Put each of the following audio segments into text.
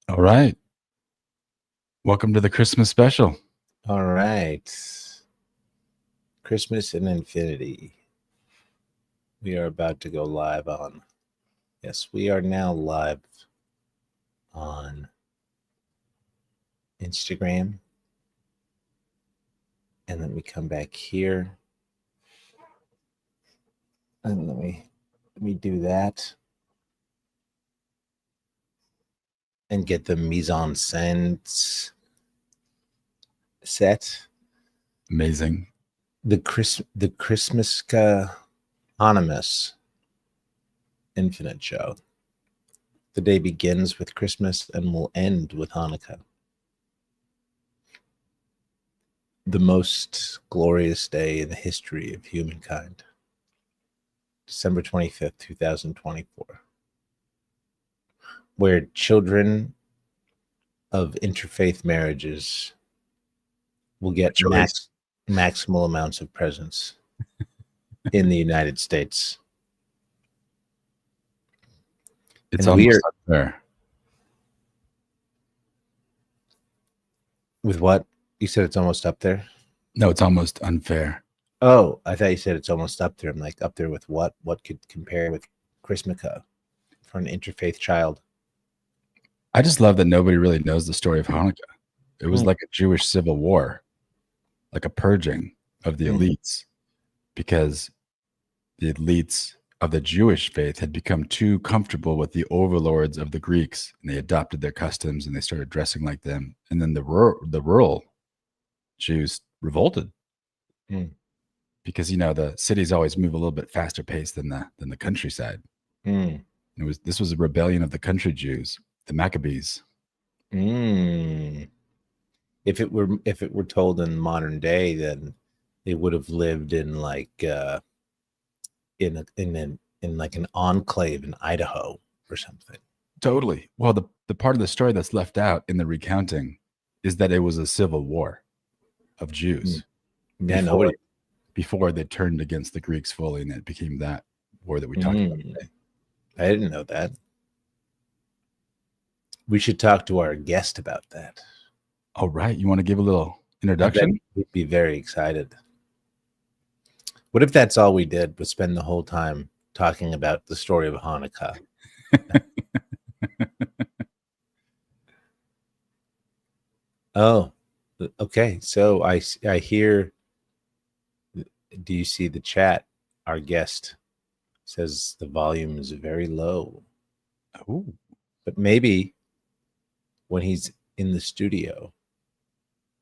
All right. Welcome to the Christmas special. All right. Christmas and Infinity. We are about to go live on. Yes, we are now live on Instagram. And let me come back here. And let me do that. And get the mise en scène set. Amazing. The Christmas Anonymous Infinite show. The day begins with Christmas and will end with Hanukkah. The most glorious day in the history of humankind. December 25th, 2024. Where children of interfaith marriages will get maximal amounts of presents in the United States. It's almost up there. With what? You said it's almost up there? No, it's almost unfair. Oh, I thought you said it's almost up there. I'm like, up there with what? What could compare with Chrismica for an interfaith child? I just love that nobody really knows the story of Hanukkah. It was like a Jewish civil war, like a purging of the elites, because the elites of the Jewish faith had become too comfortable with the overlords of the Greeks, and they adopted their customs and they started dressing like them. And then the rural Jews revolted because the cities always move a little bit faster pace than the countryside. This was a rebellion of the country Jews, the Maccabees. If it were told in modern day, then they would have lived in like in like an enclave in Idaho or something. Totally. Well, the part of the story that's left out in the recounting is that it was a civil war of Jews. Yeah, before they turned against the Greeks fully, and it became that war that we talked about today. I didn't know that. We should talk to our guest about that. All right. You want to give a little introduction? We'd be very excited. What if that's all we did, was spend the whole time talking about the story of Hanukkah? Oh, okay. So I hear, do you see the chat? Our guest says the volume is very low. Oh, but maybe when he's in the studio,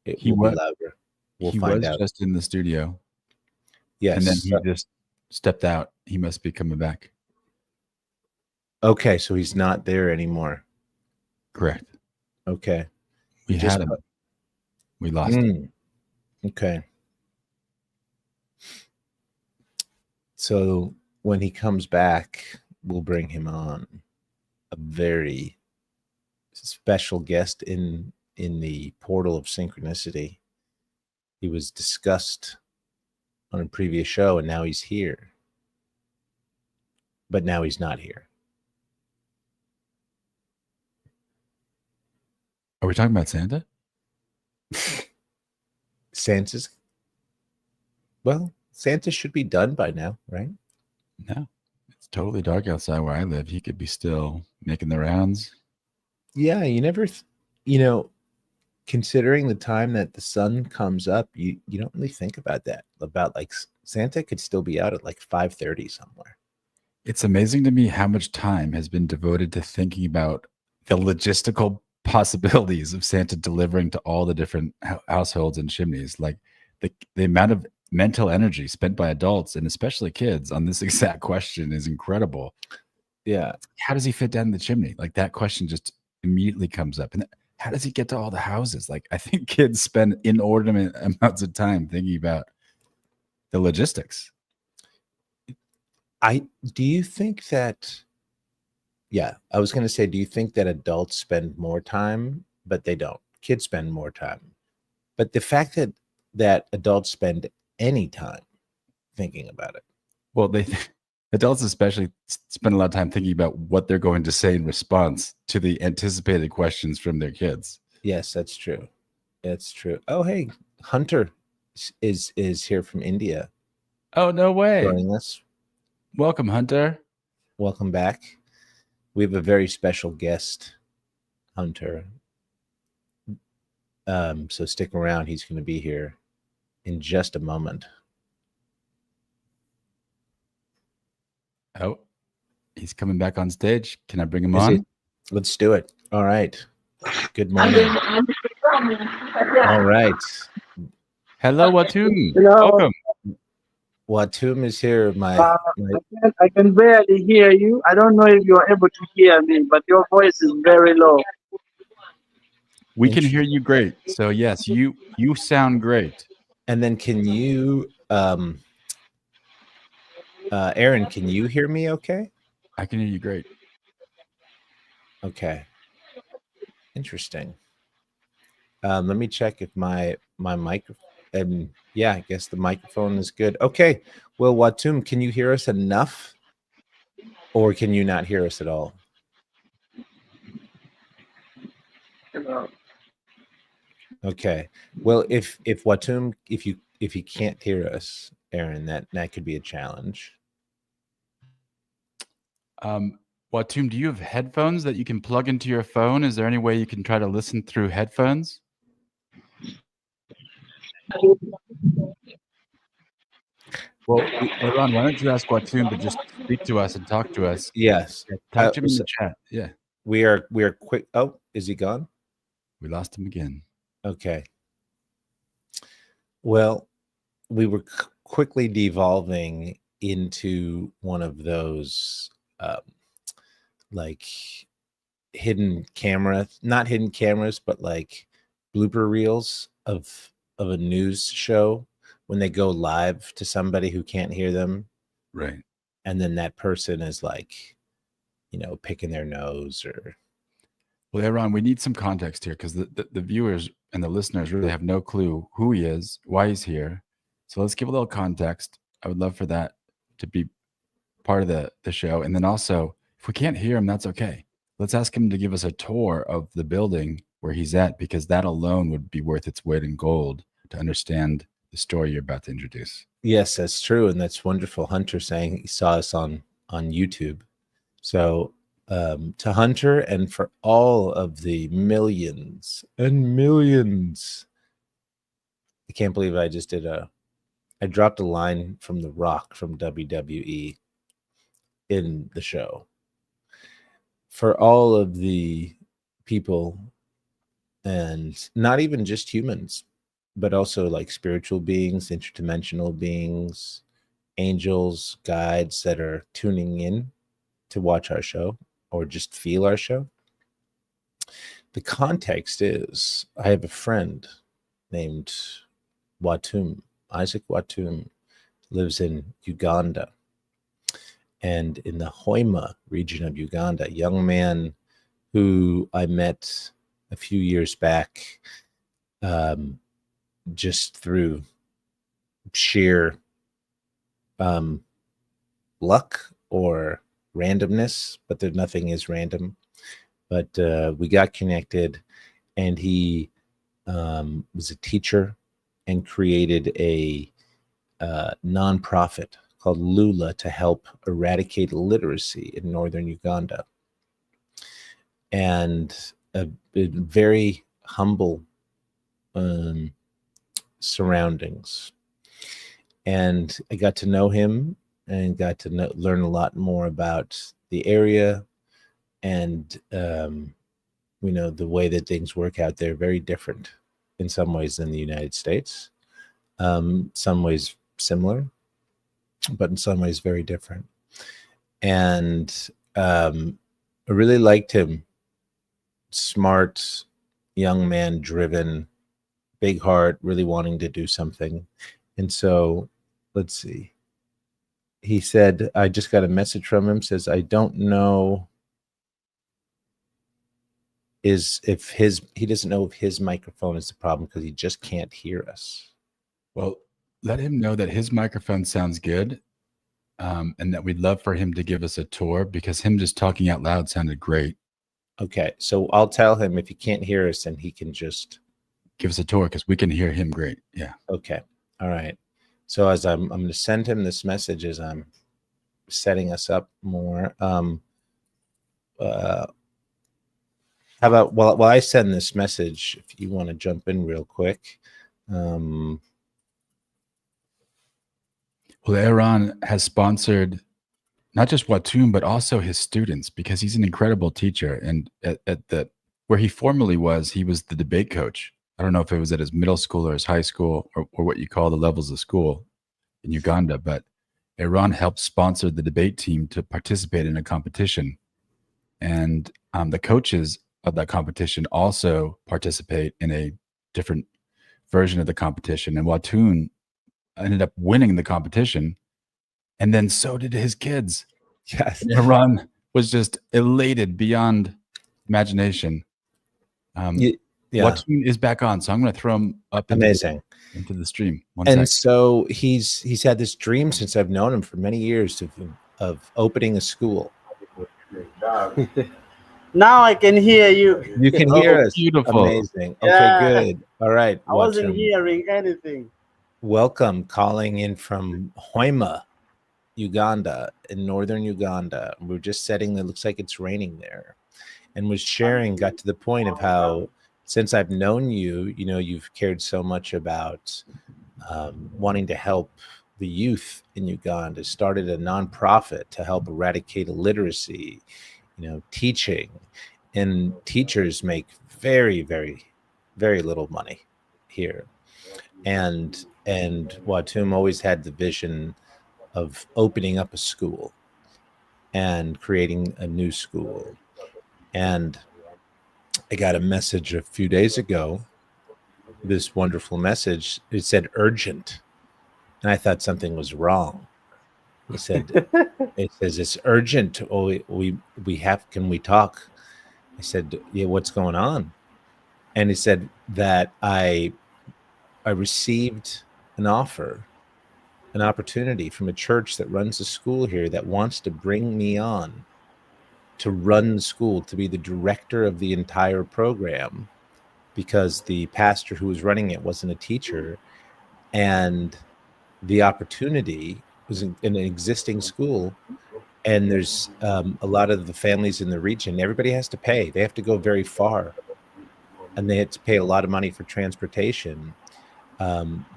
he will be louder. We'll find out. He was just in the studio. Yes. And then he just stepped out. He must be coming back. Okay, so he's not there anymore. Correct. Okay. We had him. We lost him. Okay. So when he comes back, we'll bring him on. A very special guest in the portal of synchronicity. He was discussed on a previous show, and now he's here. But now he's not here. Are we talking about Santa? Santa should be done by now, right? No, it's totally dark outside where I live. He could be still making the rounds. Yeah, you never, considering the time that the sun comes up, you don't really think about that. About like Santa could still be out at like 5:30 somewhere. It's amazing to me how much time has been devoted to thinking about the logistical possibilities of Santa delivering to all the different households and chimneys. Like the amount of mental energy spent by adults and especially kids on this exact question is incredible. Yeah. How does he fit down the chimney? Like that question just immediately comes up. And how does he get to all the houses? Like I think kids spend inordinate amounts of time thinking about the logistics. Do you think that, I was going to say, do you think that adults spend more time, but they don't? Kids spend more time. But the fact that adults spend any time thinking about it. Well, they adults especially spend a lot of time thinking about what they're going to say in response to the anticipated questions from their kids. Yes, that's true. That's true. Oh, hey, Hunter is here from India Oh, no way. joining us. Welcome, Hunter. Welcome back. We have a very special guest, Hunter. So stick around. He's going to be here in just a moment. Oh, he's coming back on stage. Can I bring him Is on? he? Let's do it. All right. Good morning. All right. Hello, Watum. Hello. Welcome. Watum is here. I can barely hear you. I don't know if you're able to hear me, but your voice is very low. We can hear you great. So yes, you sound great. And then can you, Aaron, can you hear me okay? I can hear you great. Okay. Interesting. Let me check if my microphone, yeah, I guess the microphone is good. Okay. Well, Watum, can you hear us enough? Or can you not hear us at all? Hello. Okay. Well, if Watum, if you can't hear us, Aaron, that could be a challenge. Watum, do you have headphones that you can plug into your phone? Is there any way you can try to listen through headphones? Well, Aaron, why don't you ask Watum to just speak to us and talk to us? Yes. Talk to him in the chat. Yeah. We are quick. Oh, is he gone? We lost him again. Okay. Well, we were quickly devolving into one of those like not hidden cameras, but like blooper reels of a news show when they go live to somebody who can't hear them. Right. And then that person is like, picking their nose or. Well, Aaron, we need some context here because the viewers and the listeners really have no clue who he is, why he's here. So let's give a little context. I would love for that to be part of the show. And then also, if we can't hear him, that's okay. Let's ask him to give us a tour of the building where he's at, because that alone would be worth its weight in gold to understand the story you're about to introduce. Yes, that's true. And that's wonderful. Hunter saying he saw us on YouTube. So to Hunter and for all of the millions and millions. I can't believe I just I dropped a line from The Rock from WWE in the show. For all of the people, and not even just humans, but also like spiritual beings, interdimensional beings, angels, guides that are tuning in to watch our show or just feel our show. The context is I have a friend named Watum. Isaac Watum lives in Uganda. And in the Hoima region of Uganda, a young man who I met a few years back just through sheer luck or randomness, but nothing is random. But we got connected, and he was a teacher and created a nonprofit called Lula to help eradicate illiteracy in northern Uganda. And a very humble surroundings. And I got to know him and got to learn a lot more about the area and, the way that things work out there. Very different in some ways than the United States. Some ways similar, but in some ways very different. And I really liked him. Smart, young man, driven, big heart, really wanting to do something. And so, let's see. He said, I just got a message from him, says, I don't know he doesn't know if his microphone is the problem because he just can't hear us. Well, let him know that his microphone sounds good. and that we'd love for him to give us a tour because him just talking out loud sounded great. Okay, so I'll tell him if he can't hear us, and he can just give us a tour because we can hear him great. Yeah. Okay. All right. So as I'm going to send him this message as I'm setting us up more. How about while I send this message, if you want to jump in real quick. Well, Aaron has sponsored not just Watum, but also his students because he's an incredible teacher. And at the where he formerly was, he was the debate coach. I don't know if it was at his middle school or his high school or what you call the levels of school in Uganda, but Aaron helped sponsor the debate team to participate in a competition. And the coaches of that competition also participate in a different version of the competition. And Watum ended up winning the competition. And then so did his kids. Yes. And Aaron was just elated beyond imagination. Yeah. Watum is back on, so I'm going to throw him up into the stream. So he's had this dream since I've known him for many years of opening a school. Now I can hear you. You can hear us. Beautiful. Amazing. Yeah. Okay, good. All right. I wasn't hearing anything. Welcome, calling in from Hoima, Uganda, in northern Uganda. We're just setting. It looks like it's raining there, and was sharing. Got to the point of how, since I've known you, you've cared so much about wanting to help the youth in Uganda. Started a nonprofit to help eradicate illiteracy. Teaching, and teachers make very, very, very little money here. And Watum always had the vision of opening up a school and creating a new school. And I got a message a few days ago, this wonderful message. It said urgent. And I thought something was wrong. He said, it says it's urgent. Oh, we have, can we talk? I said, yeah, what's going on? And he said that I received an opportunity from a church that runs a school here that wants to bring me on to run the school, to be the director of the entire program, because the pastor who was running it wasn't a teacher. And the opportunity was in an existing school, and there's a lot of the families in the region, everybody has to pay. They have to go very far, and they had to pay a lot of money for transportation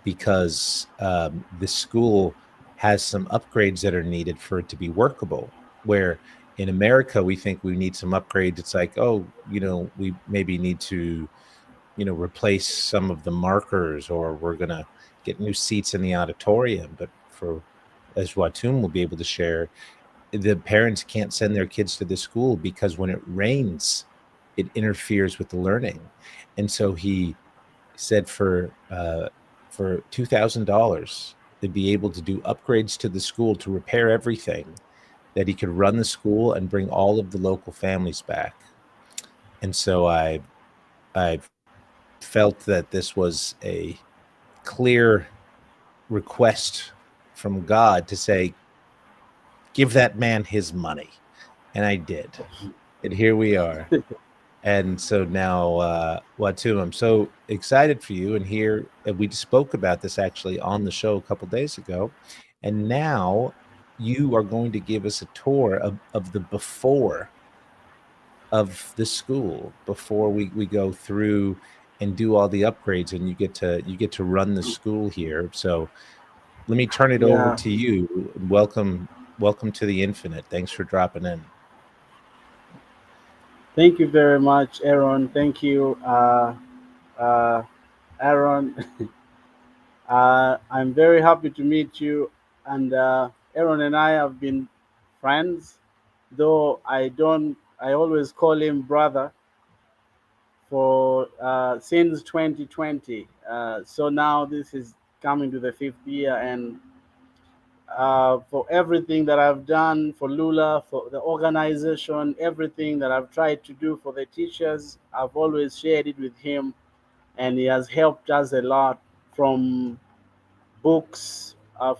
because this school has some upgrades that are needed for it to be workable. Where in America, we think we need some upgrades. It's like, we maybe need to, replace some of the markers, or we're going to get new seats in the auditorium. But as Watum will be able to share, the parents can't send their kids to the school because when it rains, it interferes with the learning. And so he said for $2,000, they'd be able to do upgrades to the school to repair everything, that he could run the school and bring all of the local families back. And so I felt that this was a clear request from God to say, give that man his money. And I did. And here we are. And so now, Watum, I'm so excited for you. And here, we spoke about this actually on the show a couple days ago. And now you are going to give us a tour of the before of the school, before we go through and do all the upgrades, and you get to run the school here. So let me turn it over to you. Welcome to the Infinite. Thanks for dropping in. Thank you very much, Aaron. Thank you, Aaron. I'm very happy to meet you. And Aaron and I have been friends, though I always call him brother, for since 2020. So now this is coming to the 5th year, and for everything that I've done for Lula, for the organization, everything that I've tried to do for the teachers, I've always shared it with him, and he has helped us a lot, from books,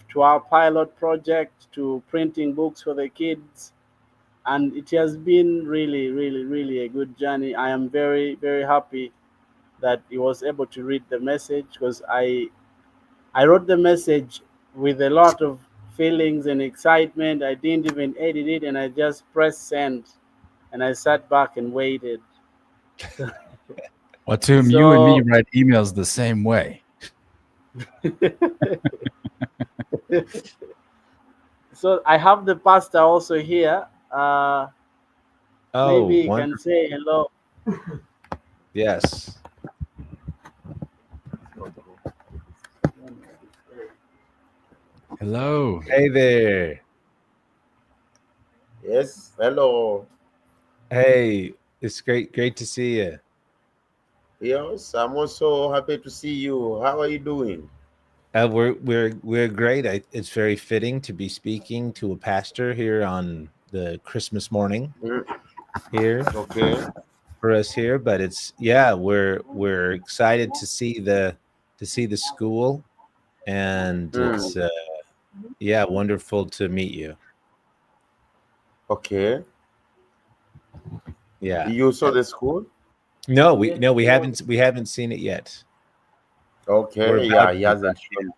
to our pilot project to printing books for the kids, and it has been really, really, really a good journey. I am very, very happy that he was able to read the message, because I wrote the message with a lot of feelings and excitement. I didn't even edit it, and I just pressed send, and I sat back and waited. Well, Tim, you and me So write emails the same way. so I have the pastor also here. Oh, Maybe he can wonderful. say hello. Yes. Hello. Hey there. Yes, hello. Hey, it's great to see you. Yes, I'm also happy to see you. How are you doing? We're great. It's very fitting to be speaking to a pastor here on the Christmas morning Mm, here okay. for us here. But it's we're excited to see the school, and Mm, it's wonderful to meet you. okay. Yeah. You saw the school? No, we haven't seen it yet. We're Okay. about Yeah, he to. hasn't shown.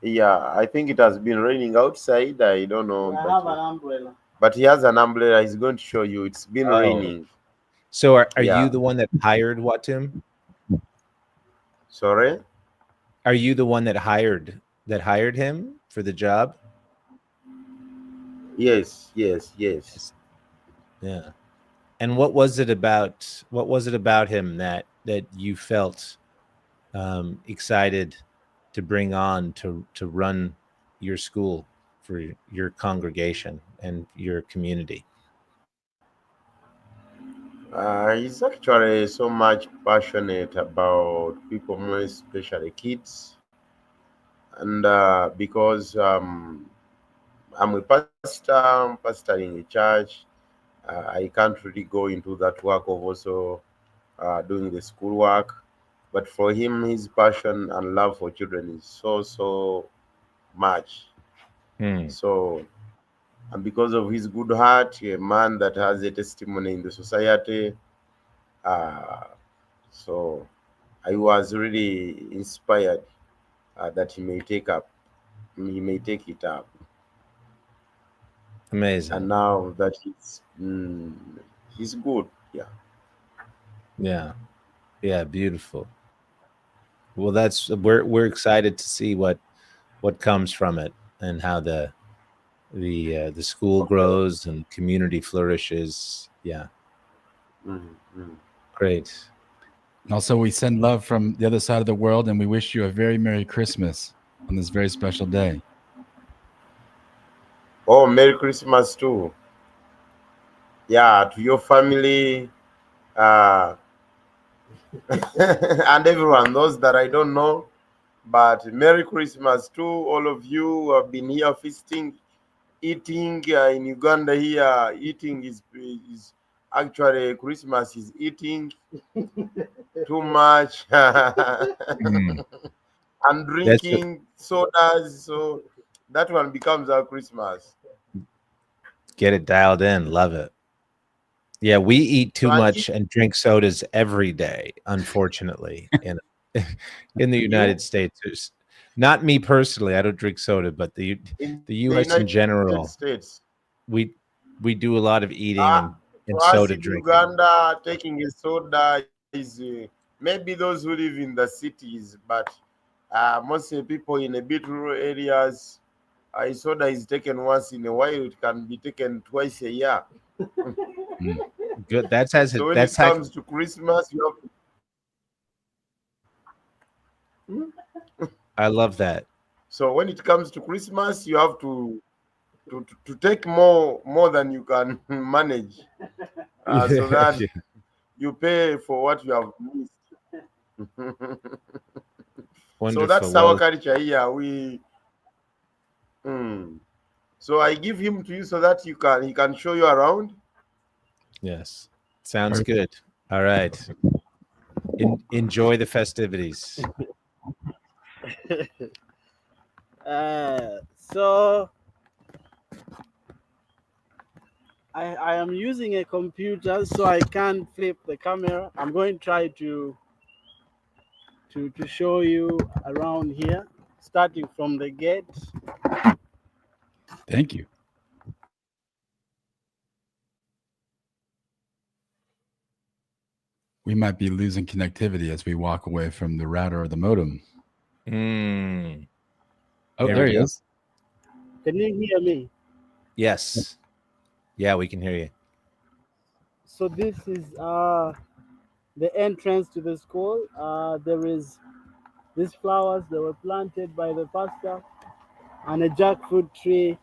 Yeah, I think it has been raining outside. I don't know, I have an umbrella. but he has an umbrella. He's going to show you. It's been Oh, raining. so are you Yeah. the one that hired Watum? Sorry. Are you the one that hired him for the job? Yes, yes, yes. Yeah. And what was it about him that you felt excited to bring on to run your school for your congregation and your community? He's actually so much passionate about people, more especially kids, and because I'm a pastor, I'm pastoring a church. I can't really go into that work of also doing the school work. But for him, his passion and love for children is so much. Hmm. So, and because of his good heart, a man that has a testimony in the society. Uh, so, I was really inspired that he may take it up. Amazing. And now that he's good. Yeah. Yeah, beautiful. Well, we're excited to see what comes from it, and how the school Okay. grows and community flourishes. Yeah, Mhm. great. And also, we send love from the other side of the world, and we wish you a very Merry Christmas on this very special day. Oh, Merry Christmas too. Yeah, to your family, uh, and everyone, those that I don't know. But Merry Christmas to all of you who have been here feasting, eating in Uganda. Here, eating is actually Christmas is eating too much Mm. and That's drinking sodas. So that one becomes our Christmas. Get it dialed in. Love it. Yeah, we eat So too and much and drink sodas every day, unfortunately, in in the you United States. Not me personally, I don't drink soda, but the in the US in United general, States. we do a lot of eating and For us soda in drinking. Uganda, taking a soda is maybe those who live in the cities, but mostly people in a bit rural areas, soda is taken once in a while. It can be taken twice a year. Mm. Good. So when it That's actually comes to Christmas, you I love that. so when it comes to Christmas, you have to take more than you can manage, so Yeah, that you pay for what you have missed. So wonderful. that's our Well, culture here. So I give him to you so that he can show you around. yes. Sounds Perfect. good. All right. Enjoy the festivities. So I am using a computer, so I can't flip the camera. I'm going to try to show you around here, starting from the gate. Thank you. We might be losing connectivity as we walk away from the router or the modem. Mm. Oh, There there we he go. is. Can you hear me? Yes. Yeah, we can hear you. So this is the entrance to the school. There is these flowers that were planted by the pastor and a jackfruit tree.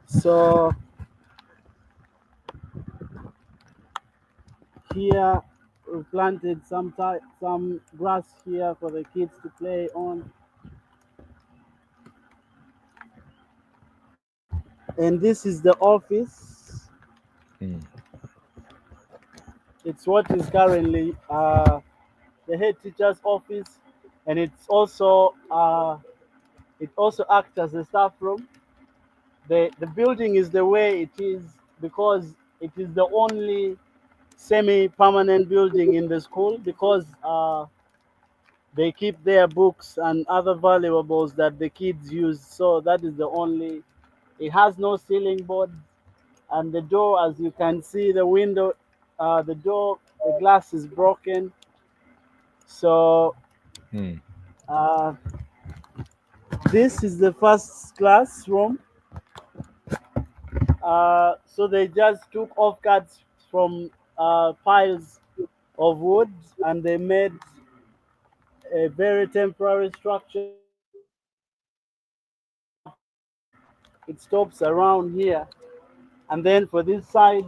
So here we planted some grass here for the kids to play on. And this is the office. Mm. It's what is currently the head teacher's office, and it also acts as a staff room. The building is the way it is because it is the only semi-permanent building in the school, because they keep their books and other valuables that the kids use. So that is the only. It has no ceiling board, and the door, as you can see, the window, the glass is broken. So Mm. uh, this is the first classroom. So they just took off cuts from piles of wood, and they made a very temporary structure. It stops around here, and then for this side,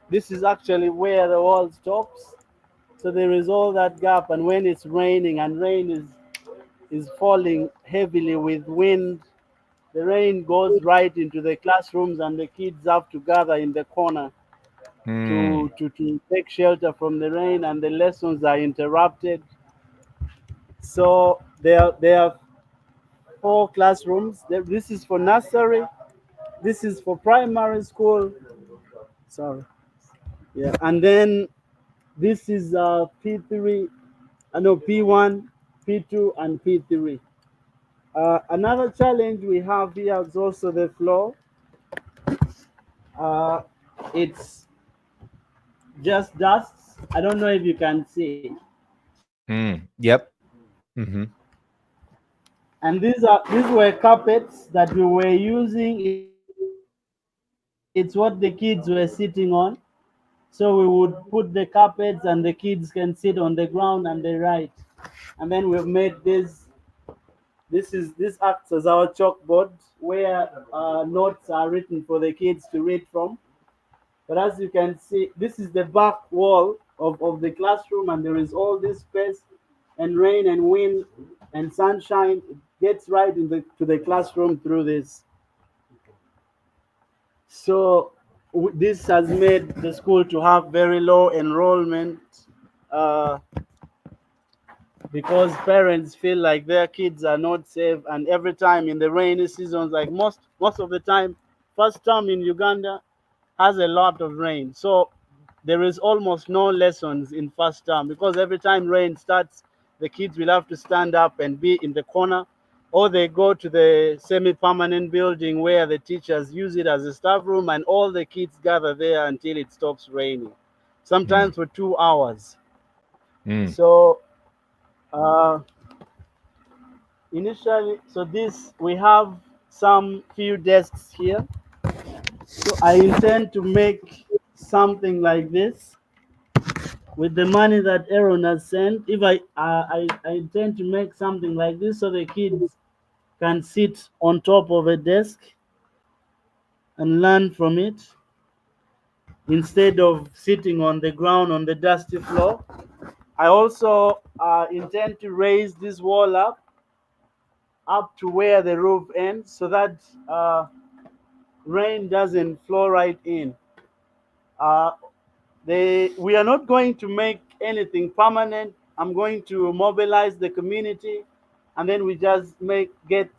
this is actually where the wall stops. So there is all that gap, and when it's raining and rain is falling heavily with wind, the rain goes right into the classrooms, and the kids have to gather in the corner Mm. to take shelter from the rain, and the lessons are interrupted. So there are four classrooms. This is for nursery. This is for primary school. Sorry. Yeah, and then this is P3. No, P1, P2, and P3. Another challenge we have here is also the floor. Uh, it's just dust. I don't know if you can see. Mm. Yep. Mm-hmm. And these were carpets that we were using. It's what the kids were sitting on. So we would put the carpets, and the kids can sit on the ground and they write. And then we've made this. This acts as our chalkboard where notes are written for the kids to read from. But as you can see, this is the back wall of the classroom, and there is all this space, and rain and wind and sunshine, it gets right to the classroom through this. So this has made the school to have very low enrollment, uh, because parents feel like their kids are not safe, and every time in the rainy seasons, like most of the time, first term in Uganda has a lot of rain. So there is almost no lessons in first term, because every time rain starts, the kids will have to stand up and be in the corner, or they go to the semi-permanent building where the teachers use it as a staff room, and all the kids gather there until it stops raining, sometimes for 2 hours. Mm. So uh, initially, so this we have some few desks here. So I intend to make something like this with the money that Aaron has sent. If I intend to make something like this so the kids can sit on top of a desk and learn from it instead of sitting on the ground on the dusty floor. I also intend to raise this wall up to where the roof ends, so that rain doesn't flow right in. Uh, we are not going to make anything permanent. I'm going to mobilize the community, and then we just get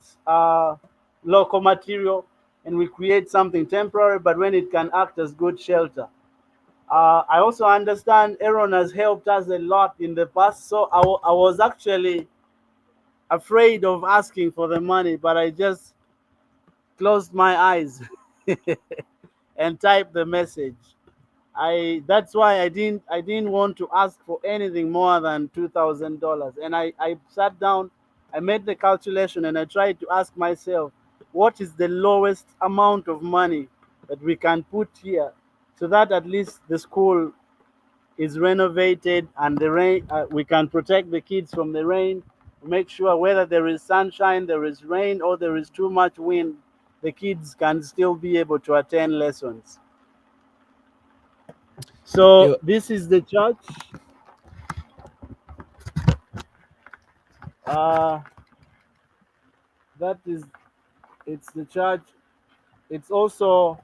local material, and we create something temporary, but when it can act as good shelter. I also understand Aaron has helped us a lot in the past, so I was actually afraid of asking for the money, but I just closed my eyes and typed the message. That's why I didn't want to ask for anything more than $2,000. And I sat down, I made the calculation, and I tried to ask myself, what is the lowest amount of money that we can put here, so that at least the school is renovated, and the rain, we can protect the kids from the rain, make sure whether there is sunshine, there is rain, or there is too much wind, the kids can still be able to attend lessons. So Yeah. this is the church. Uh, that is, it's the church. It's also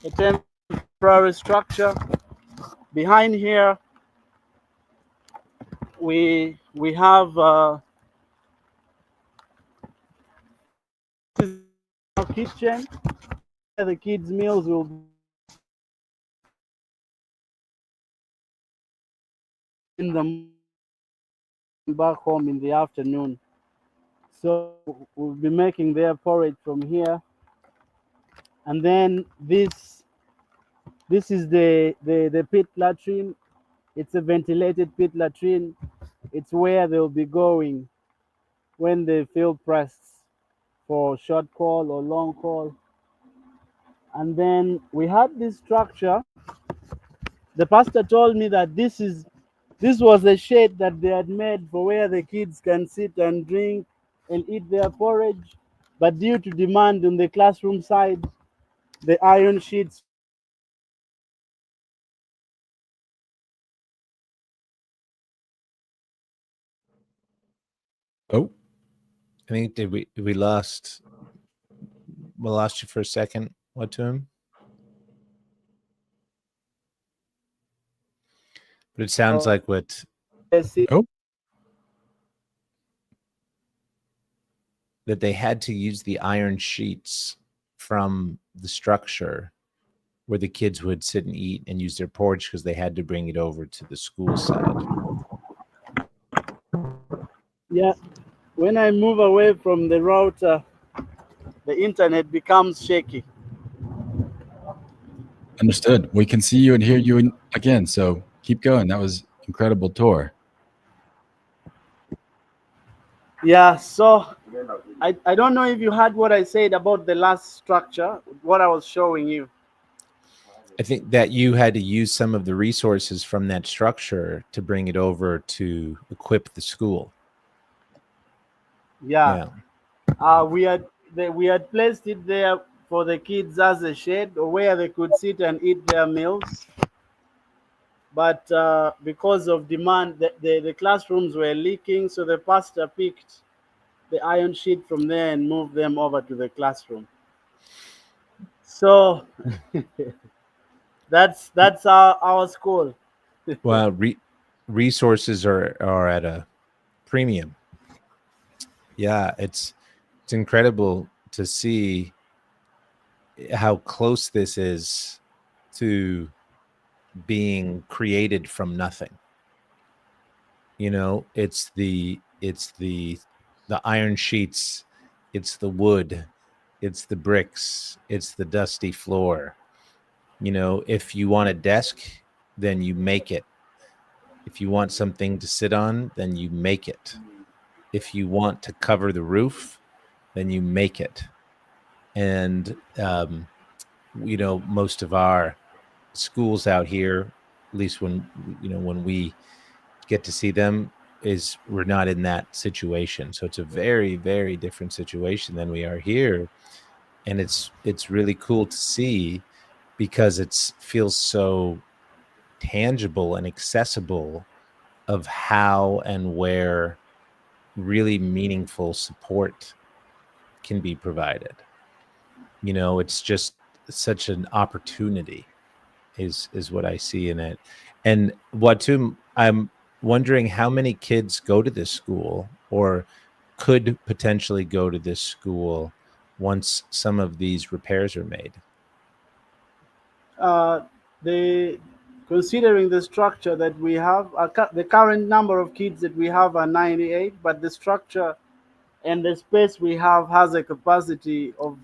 a temporary structure. Behind here, we have this is our kitchen. The kids' meals will be in the back home in the afternoon. So we'll be making their porridge from here, and then this is the pit latrine. It's a ventilated pit latrine. It's where they'll be going when they feel pressed for short call or long call. And then we had this structure. The pastor told me that this was a shed that they had made for where the kids can sit and drink and eat their porridge. But due to demand on the classroom side, the iron sheets Oh, I think we lost you for a second. What to him? But it sounds like what oh, that they had to use the iron sheets from the structure where the kids would sit and eat and use their porch, because they had to bring it over to the school side. Yeah, when I move away from the router, the internet becomes shaky. understood. We can see you and hear you again. So keep going. That was incredible tour. Yeah, so I don't know if you heard what I said about the last structure, what I was showing you. I think that you had to use some of the resources from that structure to bring it over to equip the school. Yeah. We had placed it there for the kids as a shed, or where they could sit and eat their meals. But because of demand, the classrooms were leaking, so the pastor picked the iron sheet from there and moved them over to the classroom. So that's our school. Well, resources are at a premium. Yeah, it's incredible to see how close this is to being created from nothing. You know, it's the iron sheets, it's the wood, it's the bricks, it's the dusty floor. You know, if you want a desk, then you make it. If you want something to sit on, then you make it. If you want to cover the roof, then you make it. And you know, most of our schools out here, at least when we get to see them, is we're not in that situation. So it's a very, very different situation than we are here. And it's really cool to see, because it feels so tangible and accessible of how and where really meaningful support can be provided. You know, it's just such an opportunity is what I see in it. And I'm wondering how many kids go to this school, or could potentially go to this school once some of these repairs are made? The considering the structure that we have, the current number of kids that we have are 98, but the structure and the space we have has a capacity of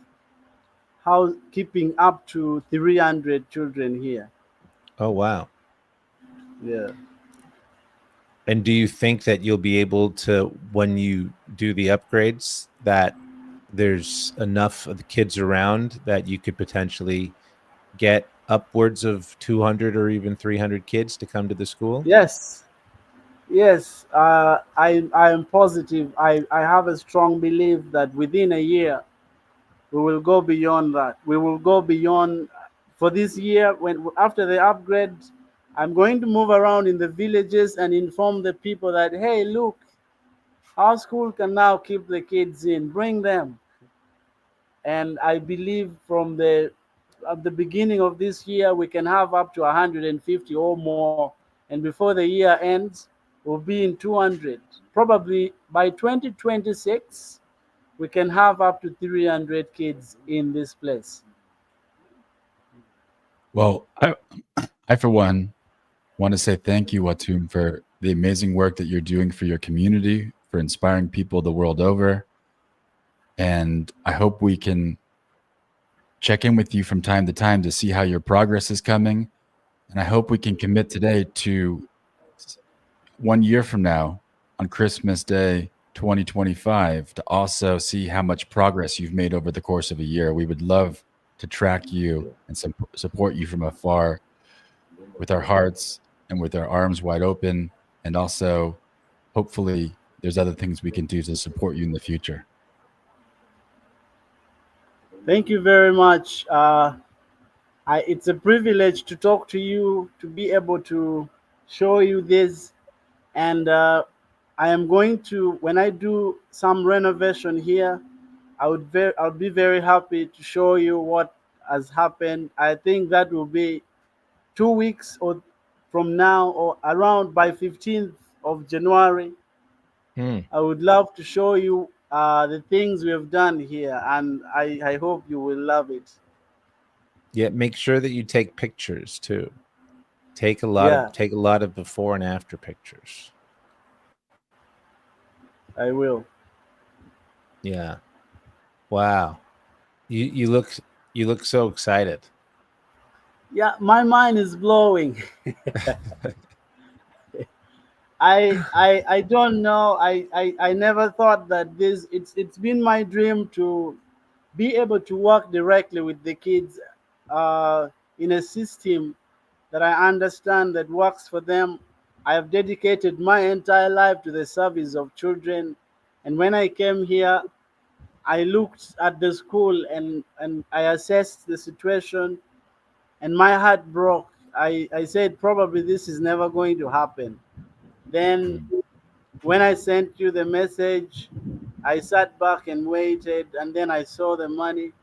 keeping up to 300 children here. Oh, wow. Yeah. And do you think that you'll be able to, when you do the upgrades, that there's enough of the kids around that you could potentially get upwards of 200 or even 300 kids to come to the school? Yes. Yes. I am positive. I have a strong belief that within a year, we will go beyond that. We will go beyond. For this year, when after the upgrade, I'm going to move around in the villages and inform the people that, hey, look, our school can now keep the kids in, bring them. And I believe at the beginning of this year, we can have up to 150 or more. And before the year ends, we'll be in 200. Probably by 2026, we can have up to 300 kids in this place. Well, I for one want to say thank you, Watum, for the amazing work that you're doing for your community, for inspiring people the world over. And I hope we can check in with you from time to time to see how your progress is coming. And I hope we can commit today to 1 year from now on Christmas Day 2025 to also see how much progress you've made over the course of a year. We would love to track you and support you from afar with our hearts and with our arms wide open. And also, hopefully, there's other things we can do to support you in the future. Thank you very much. It's a privilege to talk to you, to be able to show you this. And I am going to, when I do some renovation here, I'll be very happy to show you what has happened. I think that will be 2 weeks or from now, or around by 15th of January. I would love to show you the things we have done here, and I hope you will love it. Yeah, make sure that you take pictures too. Take a lot of before and after pictures. I will. Yeah. Wow. You look so excited. Yeah, my mind is blowing. I don't know. I never thought that it's been my dream to be able to work directly with the kids in a system that I understand that works for them. I have dedicated my entire life to the service of children, and when I came here, I looked at the school and I assessed the situation, and my heart broke. I said, probably this is never going to happen. Then when I sent you the message, I sat back and waited, and then I saw the money,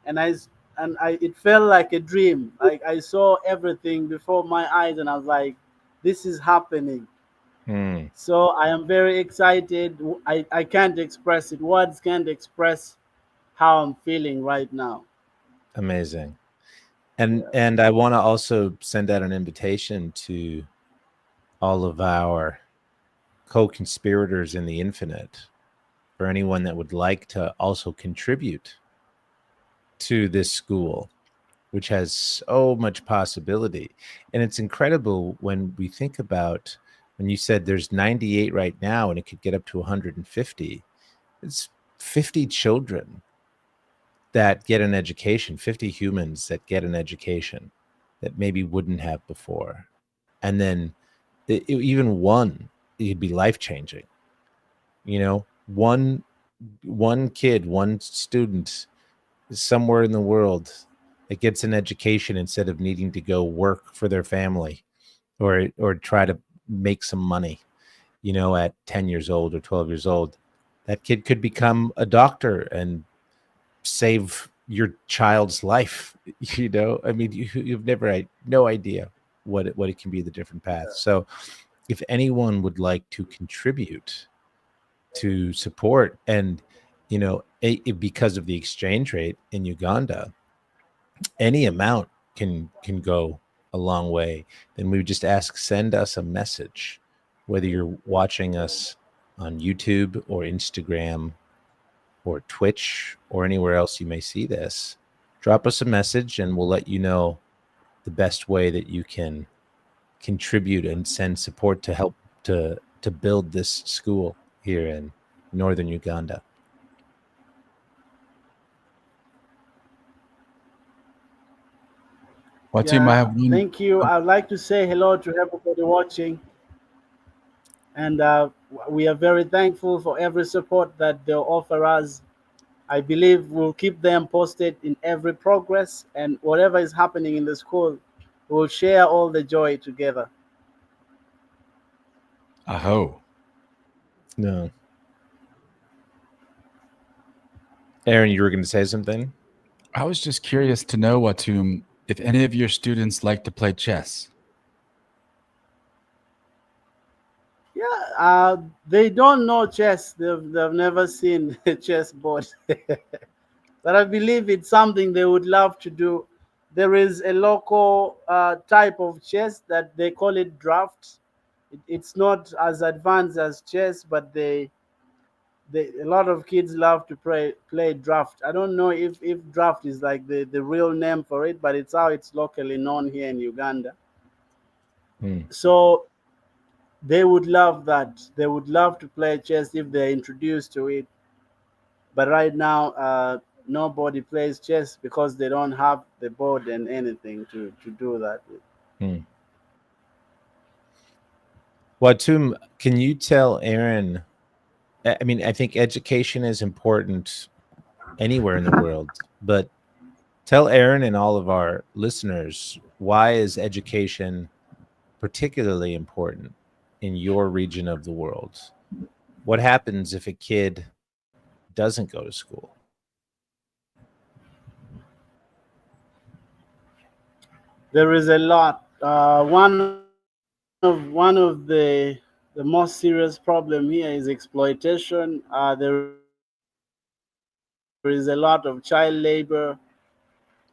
and it felt like a dream. Like I saw everything before my eyes, and I was like, this is happening. So I am very excited. I can't express it. Words can't express how I'm feeling right now. Amazing. And I want to also send out an invitation to all of our co-conspirators in the Infinite, for anyone that would like to also contribute to this school, which has so much possibility. And it's incredible when we think about, when you said there's 98 right now and it could get up to 150, it's 50 children that get an education, 50 humans that get an education that maybe wouldn't have before. And then even one, it'd be life-changing. You know, one kid, one student somewhere in the world that gets an education instead of needing to go work for their family or try to make some money, you know, at 10 years old or 12 years old. That kid could become a doctor and save your child's life. You know, I mean, you've no idea what it can be, the different paths. So if anyone would like to contribute to support. And because of the exchange rate in Uganda, any amount can go a long way. Then we would just ask, send us a message, whether you're watching us on YouTube or Instagram or Twitch or anywhere else you may see this. Drop us a message and we'll let you know the best way that you can contribute and send support to help to build this school here in northern Uganda. Watim, I have one. Thank you. I'd like to say hello to everybody watching. And we are very thankful for every support that they'll offer us. I believe we'll keep them posted in every progress, and whatever is happening in the school, we'll share all the joy together. Aho. No. Aaron, you were going to say something? I was just curious to know, Watum, if any of your students like to play chess. Yeah, they don't know chess. They've never seen a chessboard. But I believe it's something they would love to do. There is a local type of chess that they call it draft. It's not as advanced as chess, but a lot of kids love to play draft. I don't know if draft is like the real name for it, but it's how it's locally known here in Uganda. So they would love that. They would love to play chess if they're introduced to it. But right now, nobody plays chess because they don't have the board and anything to do that with. Watum, can you tell Aaron? I mean, I think education is important anywhere in the world, but tell Aaron and all of our listeners, why is education particularly important in your region of the world? What happens if a kid doesn't go to school? There is a lot. One of the most serious problem here is exploitation. There is a lot of child labor,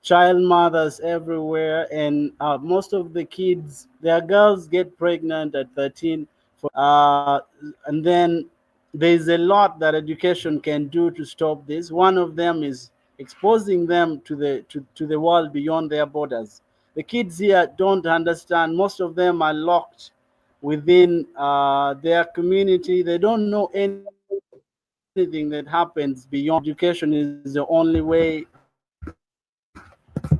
child mothers everywhere, and most of the kids, their girls get pregnant at 13, and then there's a lot that education can do to stop this. One of them is exposing them to the world beyond their borders. The kids here don't understand. Most of them are locked within their community. They don't know anything that happens beyond. Education is the only way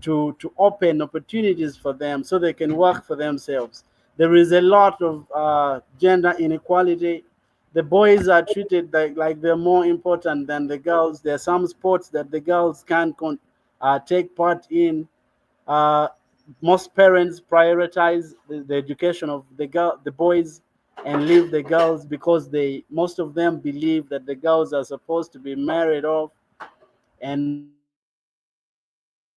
to open opportunities for them so they can work for themselves. There is a lot of gender inequality. The boys are treated like they're more important than the girls. There are some sports that the girls can't take part in. Most parents prioritize the education of the boys and leave the girls because most of them believe that the girls are supposed to be married off and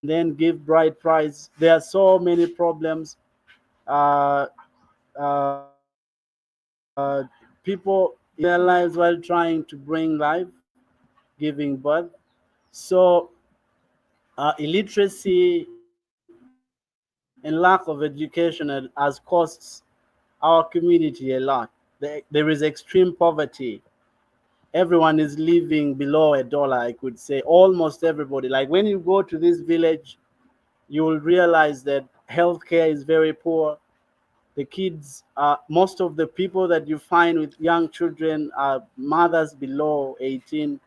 then give bride price. There are so many problems. People in their lives while trying to bring life, giving birth. So illiteracy and lack of education has cost our community a lot. There is extreme poverty. Everyone is living below $1, I could say. Almost everybody. Like when you go to this village, you will realize that healthcare is very poor. The kids, most of the people that you find with young children are mothers below 18.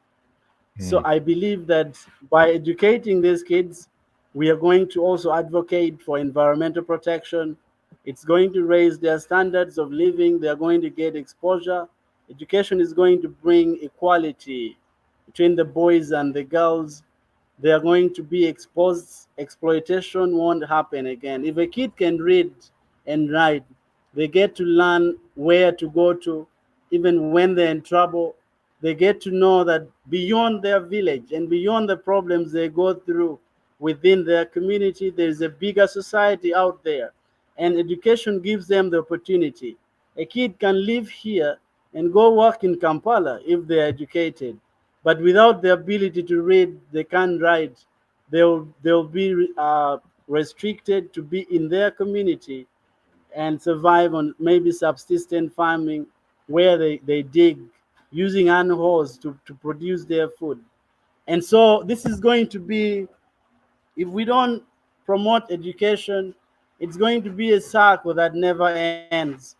So I believe that by educating these kids, we are going to also advocate for environmental protection. It's going to raise their standards of living. They're going to get exposure. Education is going to bring equality between the boys and the girls. They are going to be exposed. Exploitation won't happen again. If a kid can read and write, they get to learn where to go to, even when they're in trouble. They get to know that beyond their village and beyond the problems they go through within their community, there's a bigger society out there. And education gives them the opportunity. A kid can live here and go work in Kampala if they're educated. But without the ability to read, they can't write. They'll be restricted to be in their community and survive on maybe subsistence farming, where they dig using animals to produce their food. And so this is going to be, if we don't promote education, it's going to be a cycle that never ends.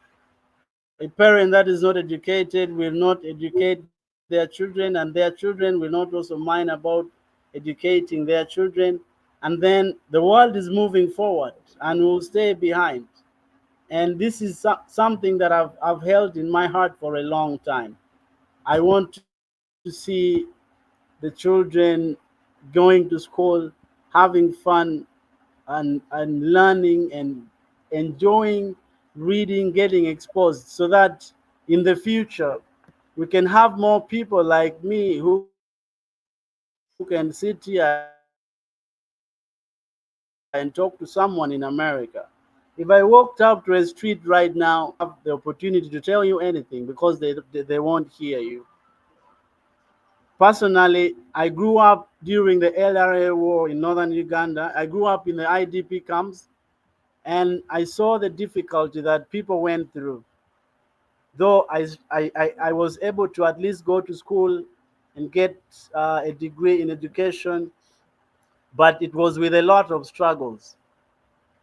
A parent that is not educated will not educate their children, and their children will not also mind about educating their children. And then the world is moving forward and will stay behind. And this is something that I've held in my heart for a long time. I want to see the children going to school, having fun, and learning and enjoying reading, getting exposed, so that in the future we can have more people like me who can sit here and talk to someone in America. If I walked up to a street right now, I have the opportunity to tell you anything because they won't hear you. Personally, I grew up during the LRA war in northern Uganda. I grew up in the IDP camps, and I saw the difficulty that people went through. Though I was able to at least go to school and get a degree in education, but it was with a lot of struggles.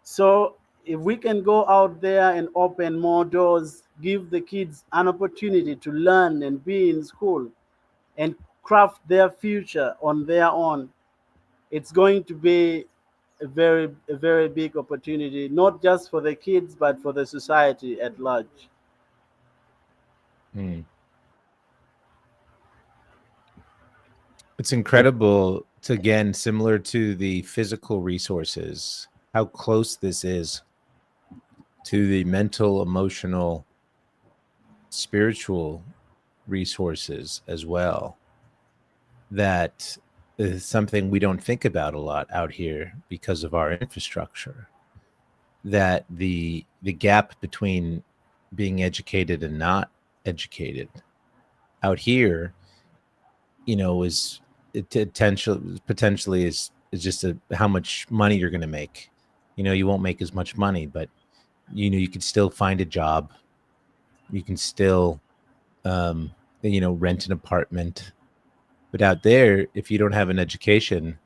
So if we can go out there and open more doors, give the kids an opportunity to learn and be in school and craft their future on their own, it's going to be a very big opportunity, not just for the kids, but for the society at large. Hmm. It's incredible to, again, similar to the physical resources, how close this is to the mental, emotional, spiritual resources as well. That is something we don't think about a lot out here because of our infrastructure. That the gap between being educated and not educated out here, is potentially is just how much money you're going to make. You won't make as much money, but you can still find a job. You can still rent an apartment. But out there, if you don't have an education,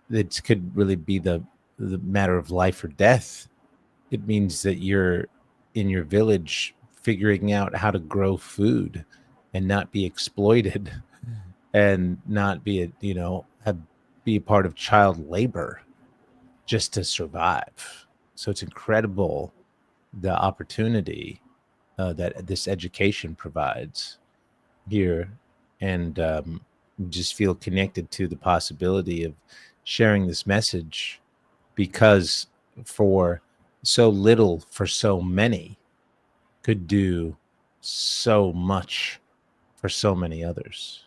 it could really be the matter of life or death. It means that you're in your village figuring out how to grow food and not be exploited and not be be a part of child labor just to survive. So it's incredible the opportunity that this education provides here, and just feel connected to the possibility of sharing this message, because for so little for so many could do so much for so many others.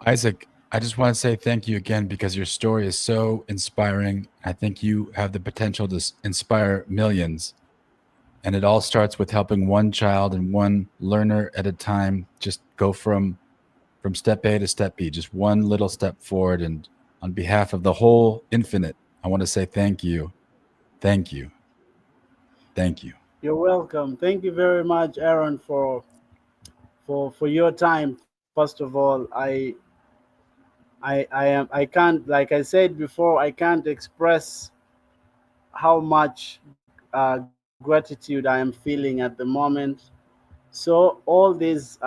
Isaac, I just want to say thank you again because your story is so inspiring. I think you have the potential to inspire millions. And it all starts with helping one child and one learner at a time just go from step A to step B, just one little step forward. And on behalf of the whole infinite, I want to say thank you. Thank you. Thank you. You're welcome. Thank you very much, Aaron, for your time. First of all, I can't, like I said before, I can't express how much gratitude I am feeling at the moment. So all these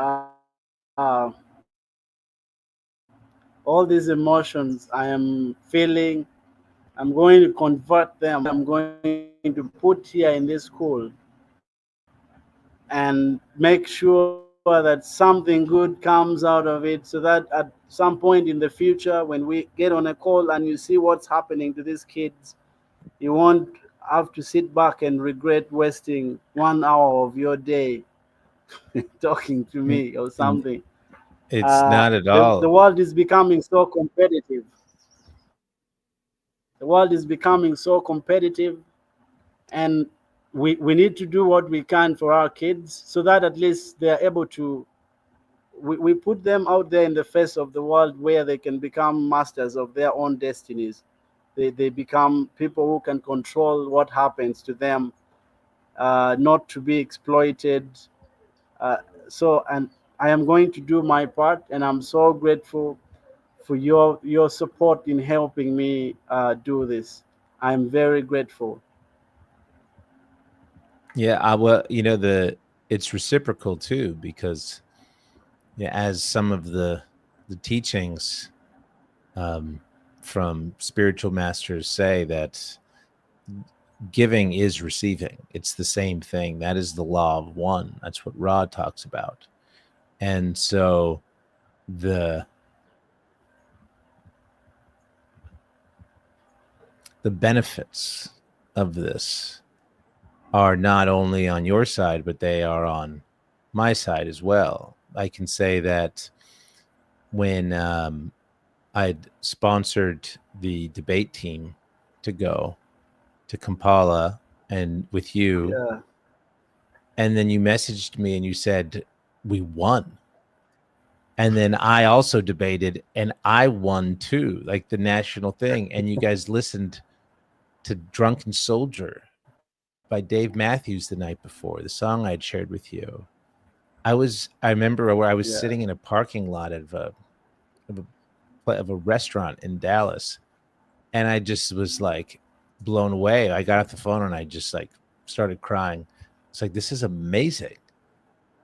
emotions I am feeling, I'm going to convert them. I'm going to put here in this school and make sure that something good comes out of it, so that at some point in the future, when we get on a call and you see what's happening to these kids, you won't have to sit back and regret wasting 1 hour of your day talking to me or something. It's not at The all. world is becoming so competitive. The world is becoming so competitive, and we need to do what we can for our kids so that at least they're able to, we put them out there in the face of the world where they can become masters of their own destinies. They become people who can control what happens to them, not to be exploited. uh, and I am going to do my part, and I'm so grateful for your support in helping me do this. I'm very grateful. Yeah, it's reciprocal too, because yeah, as some of the teachings from spiritual masters say, that giving is receiving. It's the same thing. That is the law of one. That's what Ra talks about. And so the benefits of this are not only on your side, but they are on my side as well. I can say that when I'd sponsored the debate team to go to Kampala and with you, Yeah. and then you messaged me and you said, we won. And then I also debated and I won too, like the national thing. And you guys listened to Drunken Soldier by Dave Matthews the night before, the song I had shared with you. I remember where I was Yeah. sitting in a parking lot of a restaurant in Dallas, and I just was like blown away. I got off the phone and I just like started crying. It's like, this is amazing.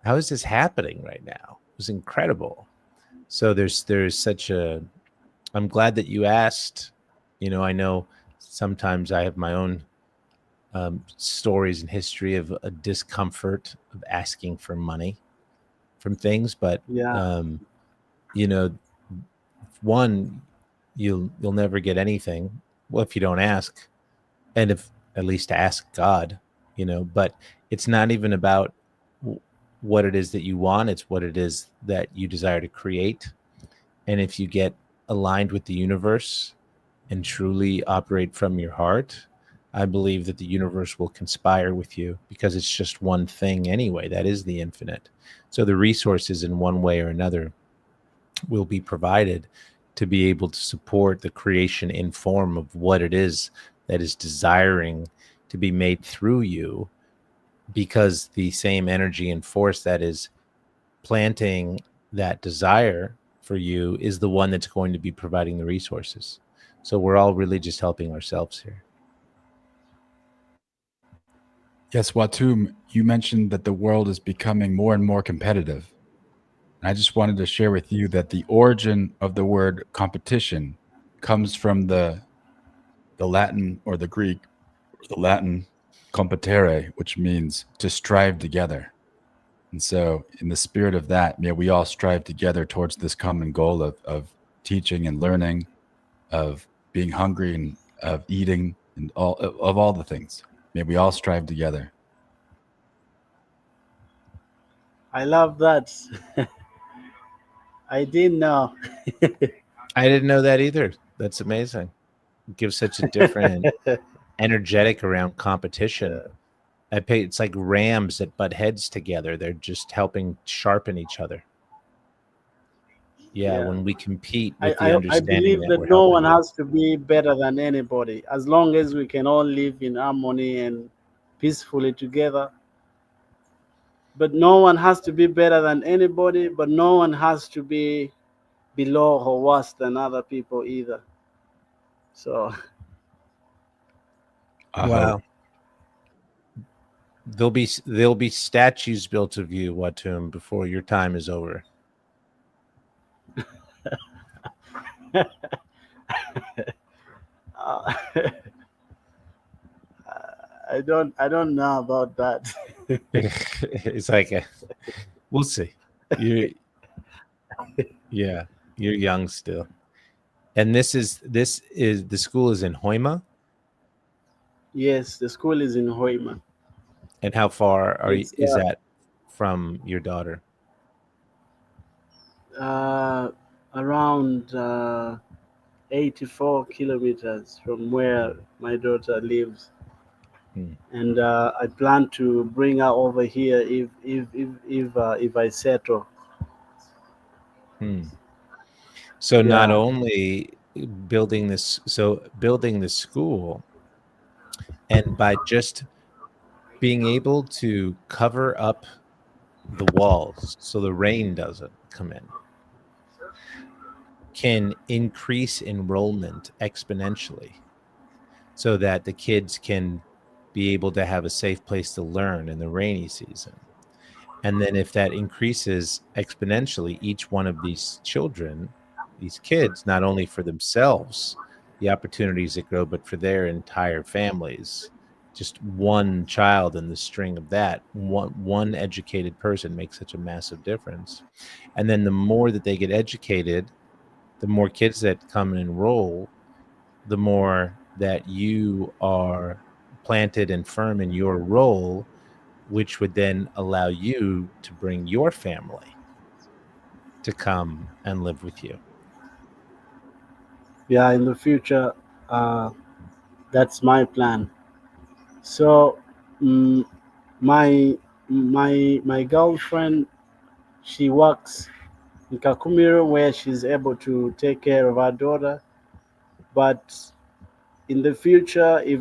How is this happening right now? It was incredible. So there's such a, I'm glad that you asked. I know sometimes I have my own stories and history of a discomfort of asking for money from things, but Yeah. you know, one, you'll never get anything. Well, if you don't ask, and if at least to ask God, but it's not even about what it is that you want. It's what it is that you desire to create. And if you get aligned with the universe and truly operate from your heart, I believe that the universe will conspire with you, because it's just one thing anyway. That is the infinite. So the resources in one way or another will be provided to be able to support the creation in form of what it is that is desiring to be made through you, because the same energy and force that is planting that desire for you is the one that's going to be providing the resources. So we're all really just helping ourselves here. Yes, Watum, you mentioned that the world is becoming more and more competitive. And I just wanted to share with you that the origin of the word competition comes from the Latin or the Greek, the Latin competere, which means to strive together. And so in the spirit of that, may we all strive together towards this common goal of teaching and learning, of being hungry and of eating and all the things. May we all strive together. I love that. I didn't know. I didn't know that either. That's amazing. It gives such a different energetic around competition. It's like rams that butt heads together. They're just helping sharpen each other. Yeah, when we compete with the I understanding believe that that we're no helping. one has to be better than anybody, as long as we can all live in harmony and peacefully together. But no one has to be better than anybody, but no one has to be below or worse than other people either. So Wow. There'll be statues built of you, Watum, before your time is over. uh, I don't know about that. It's like we'll see. Yeah, you're young still. And this is the school is in Hoima. Yes, the school is in Hoima. And how far It's is that from your daughter? Around 84 kilometers from where my daughter lives. Hmm. and I plan to bring her over here if I settle. Hmm. So not Yeah, only building the school, and by just being able to cover up the walls so the rain doesn't come in, can increase enrollment exponentially so that the kids can be able to have a safe place to learn in the rainy season. And then if that increases exponentially, each one of these children, these kids, not only for themselves, the opportunities that grow, but for their entire families. Just one child in the string of that, one educated person makes such a massive difference. And then the more that they get educated, the more kids that come and enroll, the more that you are planted and firm in your role, which would then allow you to bring your family to come and live with you. yeah. In the future, uh, that's my plan. So, mm, my my girlfriend, she works in Kakumiro where she's able to take care of her daughter. But in the future, if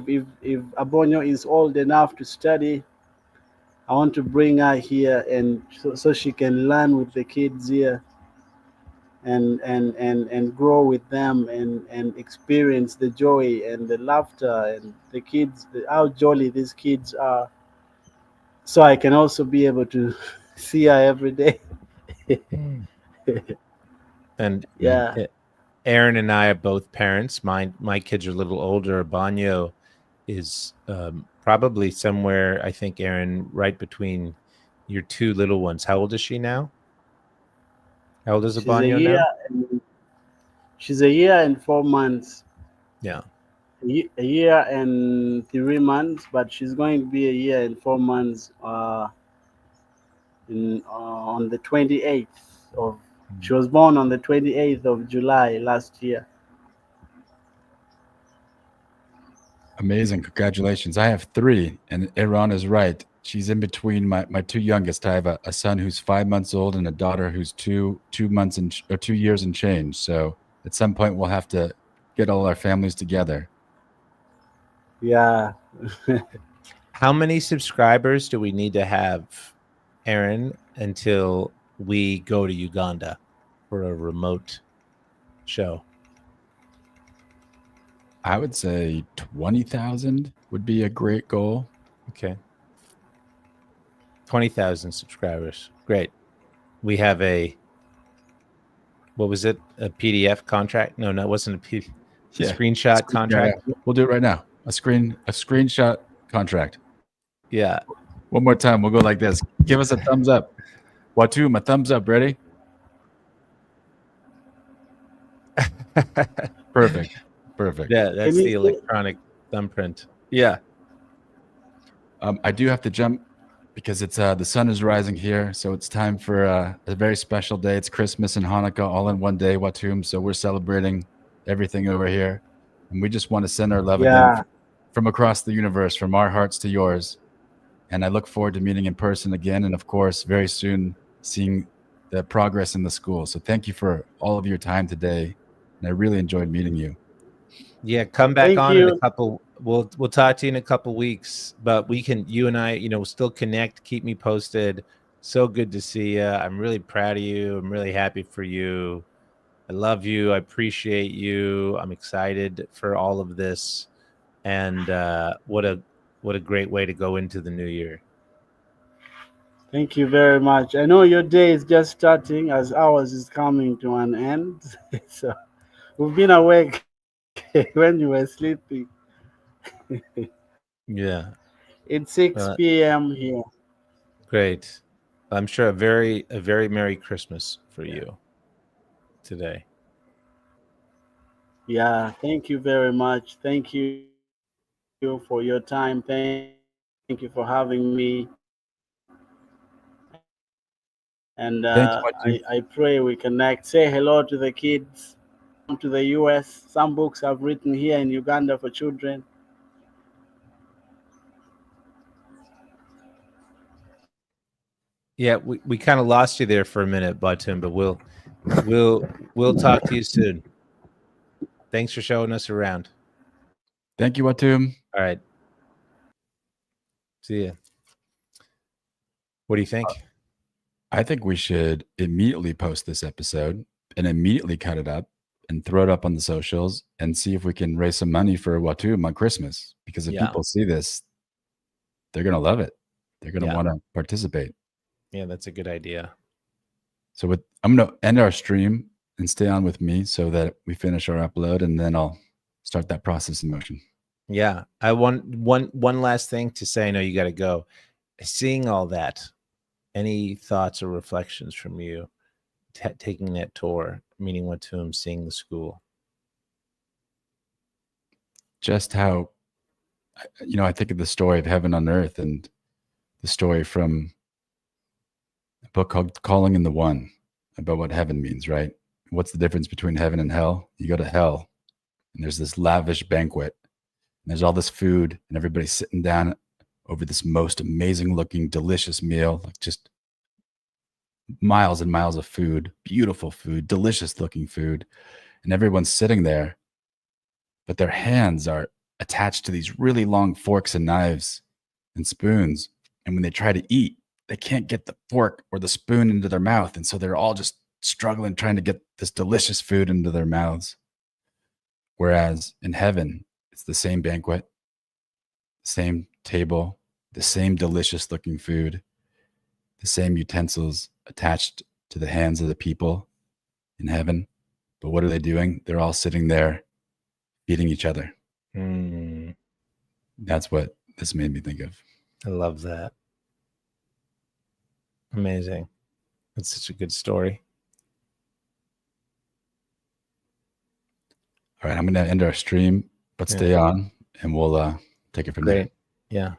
Abonyo is old enough to study, I want to bring her here and so she can learn with the kids here and grow with them and experience the joy and the laughter and the kids, how jolly these kids are. So I can also be able to see her every day. And Yeah. Aaron and I are both parents. My kids are a little older. Banyo is probably somewhere, I think, Aaron, right between your two little ones. How old is she now? How old is She's a Banyo year now? and she's a year and 4 months. Yeah. A year and 3 months, but she's going to be a year and 4 months on the 28th of. She was born on the 28th of July last year. Amazing. Congratulations. I have three, and Iran is right. She's in between my two youngest. I have a son who's 5 months old and a daughter who's 2 months or 2 years and change. So at some point we'll have to get all our families together. Yeah. How many subscribers do we need to have, Aaron, until we go to Uganda for a remote show? I would say 20,000 would be a great goal. Okay. 20,000 subscribers. Great. We have what was it? A PDF contract? No, it wasn't a PDF. A screenshot contract. Yeah, we'll do it right now. A screenshot contract. Yeah. One more time. We'll go like this. Give us a thumbs up. Watum, a thumbs up. Ready? Perfect. Yeah, that's the electronic thumbprint. Yeah. I do have to jump because it's the sun is rising here, so it's time for a very special day. It's Christmas and Hanukkah all in one day, Watum. So we're celebrating everything over here, and we just want to send our love again from across the universe, from our hearts to yours. And I look forward to meeting in person again, and of course, very soon seeing the progress in the school. So thank you for all of your time today, and I really enjoyed meeting you. Yeah, come back on in a couple. We'll talk to you in a couple weeks, but you and I, still connect. Keep me posted. So good to see you. I'm really proud of you. I'm really happy for you. I love you. I appreciate you. I'm excited for all of this, and what a great way to go into the new year. Thank you very much. I know your day is just starting as ours is coming to an end. So we've been awake when you were sleeping. Yeah. It's 6 p.m. here. Great. I'm sure a very Merry Christmas for you today. Yeah, thank you very much. Thank you for your time. Thank you for having me. And I pray we connect. Say hello to the kids, to the US. Some books I've written here in Uganda for children. Yeah, we kind of lost you there for a minute, Batum, but we'll talk to you soon. Thanks for showing us around. Thank you, Watum. All right. See ya. What do you think? I think we should immediately post this episode and immediately cut it up and throw it up on the socials and see if we can raise some money for Watum on Christmas. Because if Yeah. people see this, they're going to love it. They're going to Yeah. want to participate. Yeah, that's a good idea. So I'm going to end our stream and stay on with me so that we finish our upload, and then I'll start that process in motion. Yeah, I want one last thing to say. I know you got to go. Seeing all that, any thoughts or reflections from you taking that tour, meeting Watum, seeing the school? Just how, I think of the story of Heaven on Earth and the story from a book called Calling in the One about what heaven means, right? What's the difference between heaven and hell? You go to hell and there's this lavish banquet and there's all this food and everybody's sitting down over this most amazing looking, delicious meal, like just miles and miles of food, beautiful food, delicious looking food. And everyone's sitting there, but their hands are attached to these really long forks and knives and spoons. And when they try to eat, they can't get the fork or the spoon into their mouth. And so they're all just struggling, trying to get this delicious food into their mouths. Whereas in heaven, it's the same banquet, same table, the same delicious looking food, the same utensils attached to the hands of the people in heaven. But what are they doing? They're all sitting there feeding each other. That's what this made me think of. I love that. Amazing. That's such a good story. All right, I'm going to end our stream, but stay on and we'll take it from there. Great. Yeah.